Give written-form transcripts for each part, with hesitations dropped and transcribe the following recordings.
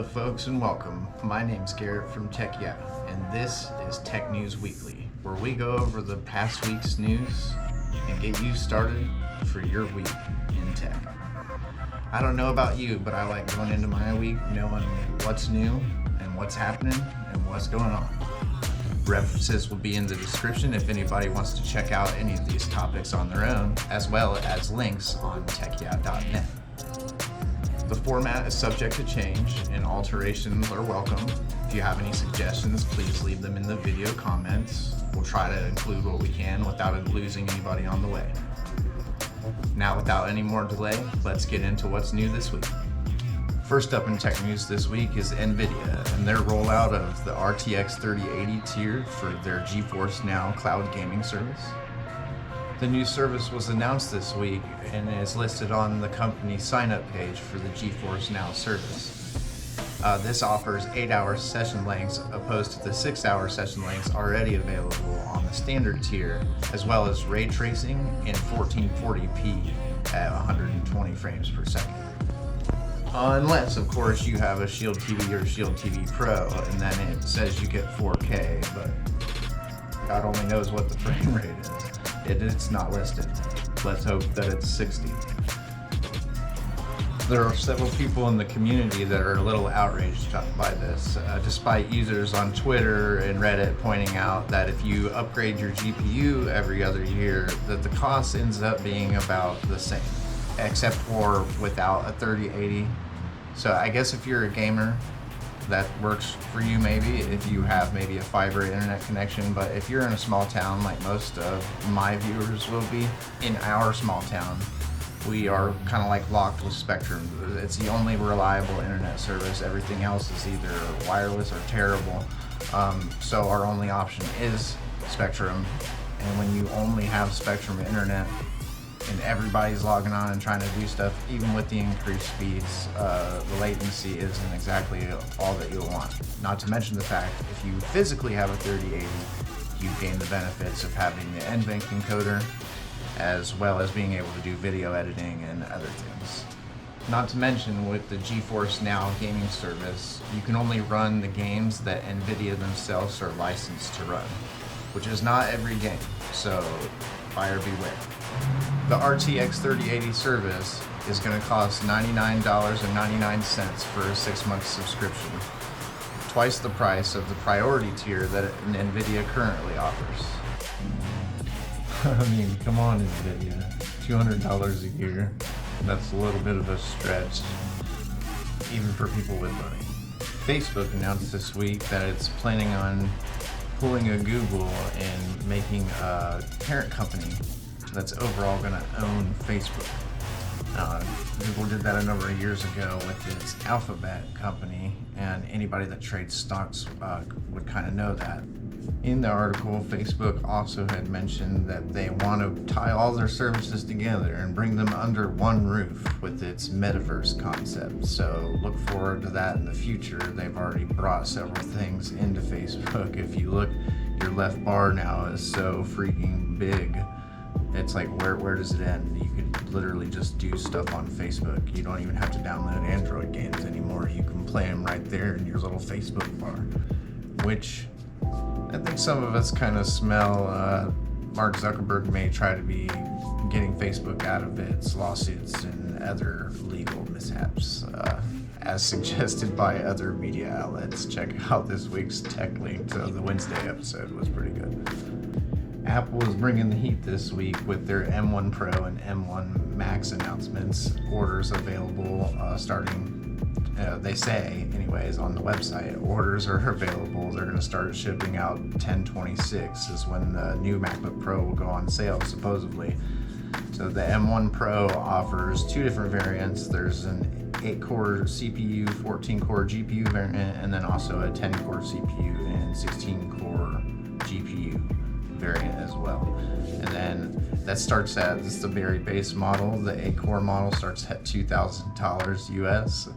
folks, and welcome. My name's Garrett from Tech Yeah, and this is Tech News Weekly, where we go over the past week's news and get you started for your week in tech. I don't know about you, but I like going into my week knowing what's new and what's happening and what's going on. References will be in the description if anybody wants to check out any of these topics on their own, as well as links on techyeah.net. The format is subject to change and alterations are welcome. If you have any suggestions, please leave them in the video comments. We'll try to include what we can without losing anybody on the way. Now, without any more delay, let's get into what's new this week. First up in tech news this week is Nvidia and their rollout of the RTX 3080 tier for their Geforce Now cloud gaming service. The new service was announced this week and is listed on the company's sign-up page for the Geforce Now service. This offers 8-hour session lengths opposed to the 6-hour session lengths already available on the standard tier, as well as ray tracing in 1440p at 120 frames per second. Unless, of course, you have a Shield TV or Shield TV Pro, and then it says you get 4K, but God only knows what the frame rate is. It's not listed. Let's hope that it's 60. There are several people in the community that are a little outraged by this, despite users on Twitter and Reddit pointing out that if you upgrade your GPU every other year, that the cost ends up being about the same, except for without a 3080. So I guess if you're a gamer, that works for you maybe, if you have maybe a fiber internet connection, but if you're in a small town like most of my viewers will be, in our small town, we are kind of like locked with Spectrum. It's the only reliable internet service. Everything else is either wireless or terrible. So our only option is Spectrum. And when you only have Spectrum internet and everybody's logging on and trying to do stuff, even with the increased speeds, the latency isn't exactly all that you'll want. Not to mention the fact, if you physically have a 3080, you gain the benefits of having the NVENC encoder, as well as being able to do video editing and other things. Not to mention, with the Geforce Now gaming service, you can only run the games that Nvidia themselves are licensed to run, which is not every game, so buyer beware. The RTX 3080 service is going to cost $99.99 for a 6-month subscription, twice the price of the priority tier that Nvidia currently offers. I mean, come on, Nvidia, $200 a year, that's a little bit of a stretch, even for people with money. Facebook announced this week that it's planning on pulling a Google and making a parent company that's overall going to own Facebook. Google did that a number of years ago with its Alphabet company, and anybody that trades stocks would kind of know that. In the article, Facebook also had mentioned that they want to tie all their services together and bring them under one roof with its metaverse concept. So look forward to that in the future. They've already brought several things into Facebook. If you look, your left bar now is so freaking big. It's like, where does it end? You could literally just do stuff on Facebook. You don't even have to download Android games anymore. You can play them right there in your little Facebook bar, which I think some of us kind of smell. Mark Zuckerberg may try to be getting Facebook out of its lawsuits and other legal mishaps, as suggested by other media outlets. Check out this week's Tech Link. So the Wednesday episode was pretty good. Apple is bringing the heat this week with their M1 Pro and M1 Max announcements. Orders available starting, they say anyways, on the website. Orders are available. They're going to start shipping out 10/26 is when the new MacBook Pro will go on sale, supposedly. So the M1 Pro offers 2 different variants. There's an 8-core CPU, 14-core GPU variant, and then also a 10-core CPU and 16-core GPU variant as well. And then that starts at, this is the very base model. The 8-core model starts at $2,000 US.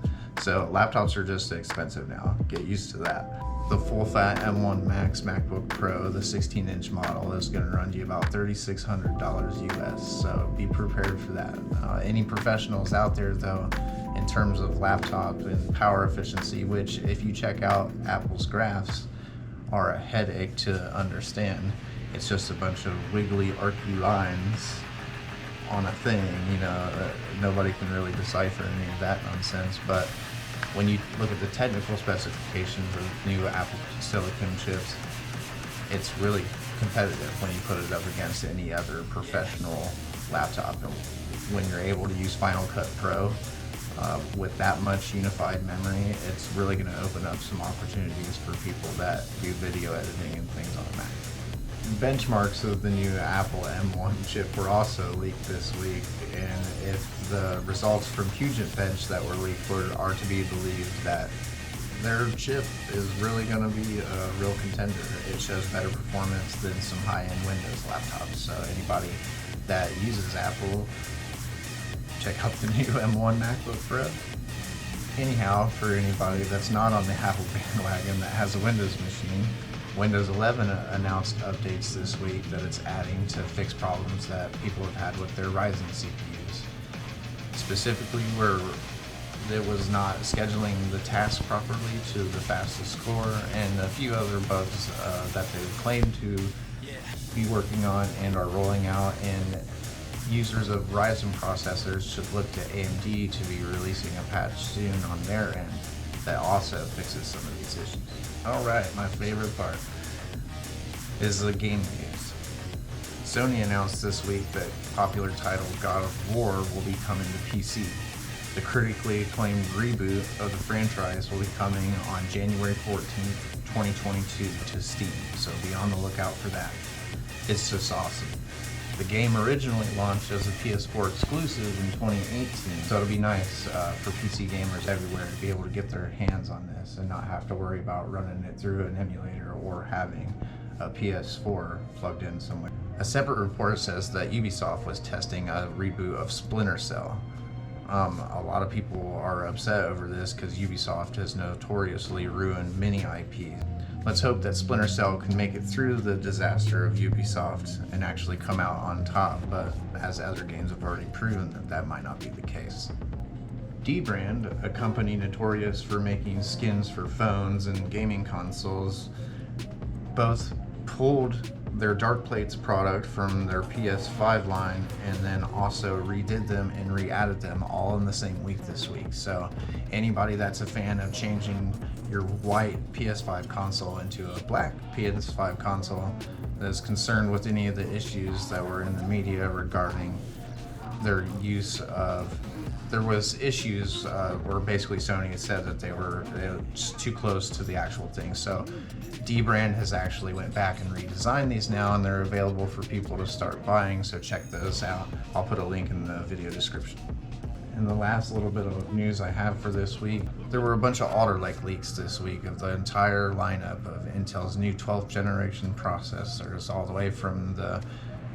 So laptops are just expensive now. Get used to that. The full-fat M1 Max MacBook Pro, the 16-inch model, is going to run you about $3,600 US. So be prepared for that. Any professionals out there, though, in terms of laptop and power efficiency, which if you check out Apple's graphs are a headache to understand. It's just a bunch of wiggly, archy lines on a thing, you know, nobody can really decipher any of that nonsense. But when you look at the technical specifications of new Apple silicon chips, it's really competitive when you put it up against any other professional laptop. And when you're able to use Final Cut Pro with that much unified memory, it's really going to open up some opportunities for people that do video editing and things on a Mac. Benchmarks of the new Apple M1 chip were also leaked this week, and if the results from Puget Bench that were leaked are to be believed, that their chip is really going to be a real contender. It shows better performance than some high-end Windows laptops, so anybody that uses Apple, check out the new M1 MacBook Pro. Anyhow, for anybody that's not on the Apple bandwagon that has a Windows machine, Windows 11 announced updates this week that it's adding to fix problems that people have had with their Ryzen CPUs. Specifically where it was not scheduling the task properly to the fastest score, and a few other bugs that they claim to be working on and are rolling out, and users of Ryzen processors should look to AMD to be releasing a patch soon on their end that also fixes some of these issues. Alright, my favorite part is the game news. Sony announced this week that popular title God of War will be coming to PC. The critically acclaimed reboot of the franchise will be coming on January 14th, 2022 to Steam, so be on the lookout for that. It's just awesome. The game originally launched as a PS4 exclusive in 2018, so it'll be nice for PC gamers everywhere to be able to get their hands on this and not have to worry about running it through an emulator or having a PS4 plugged in somewhere. A separate report says that Ubisoft was testing a reboot of Splinter Cell. A lot of people are upset over this because Ubisoft has notoriously ruined many IPs. Let's hope that Splinter Cell can make it through the disaster of Ubisoft and actually come out on top, but as other games have already proven, that might not be the case. DBrand, a company notorious for making skins for phones and gaming consoles, both pulled their Darkplates product from their PS5 line and then also redid them and re-added them all in the same week this week. So anybody that's a fan of changing your white PS5 console into a black PS5 console that is concerned with any of the issues that were in the media regarding their use of, there was issues where basically Sony had said that they were just too close to the actual thing. So DBrand has actually went back and redesigned these now, and they're available for people to start buying, so check those out. I'll put a link in the video description. And the last little bit of news I have for this week, there were a bunch of Alder-lake leaks this week of the entire lineup of Intel's new 12th generation processors, all the way from the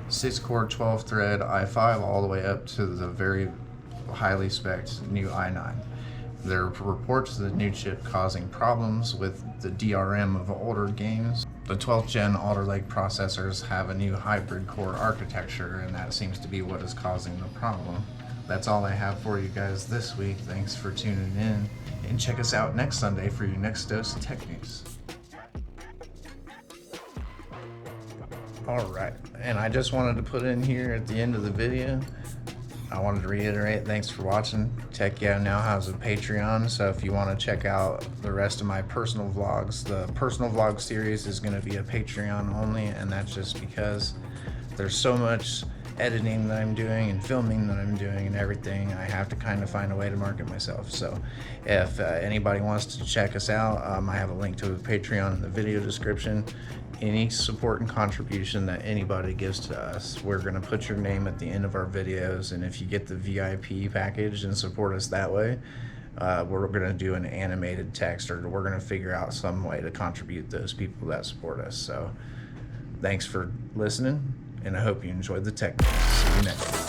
6-core 12-thread i5 all the way up to the very highly spec'd new i9. There are reports of the new chip causing problems with the DRM of older games. The 12th gen Alder-lake processors have a new hybrid core architecture, and that seems to be what is causing the problem. That's all I have for you guys this week. Thanks for tuning in, and check us out next Sunday for your next dose of tech news. Alright, and I just wanted to put in here at the end of the video, I wanted to reiterate, thanks for watching. Tech Yeah now has a Patreon, so if you want to check out the rest of my personal vlogs, the personal vlog series is going to be a Patreon only, and that's just because there's so much editing that I'm doing and filming that I'm doing and everything. I have to kind of find a way to market myself. So if anybody wants to check us out, I have a link to the Patreon in the video description. Any support and contribution that anybody gives to us, we're going to put your name at the end of our videos, and if you get the VIP package and support us that way, we're going to do an animated text, or we're going to figure out some way to contribute those people that support us. So thanks for listening, and I hope you enjoyed the tech news. See you next time.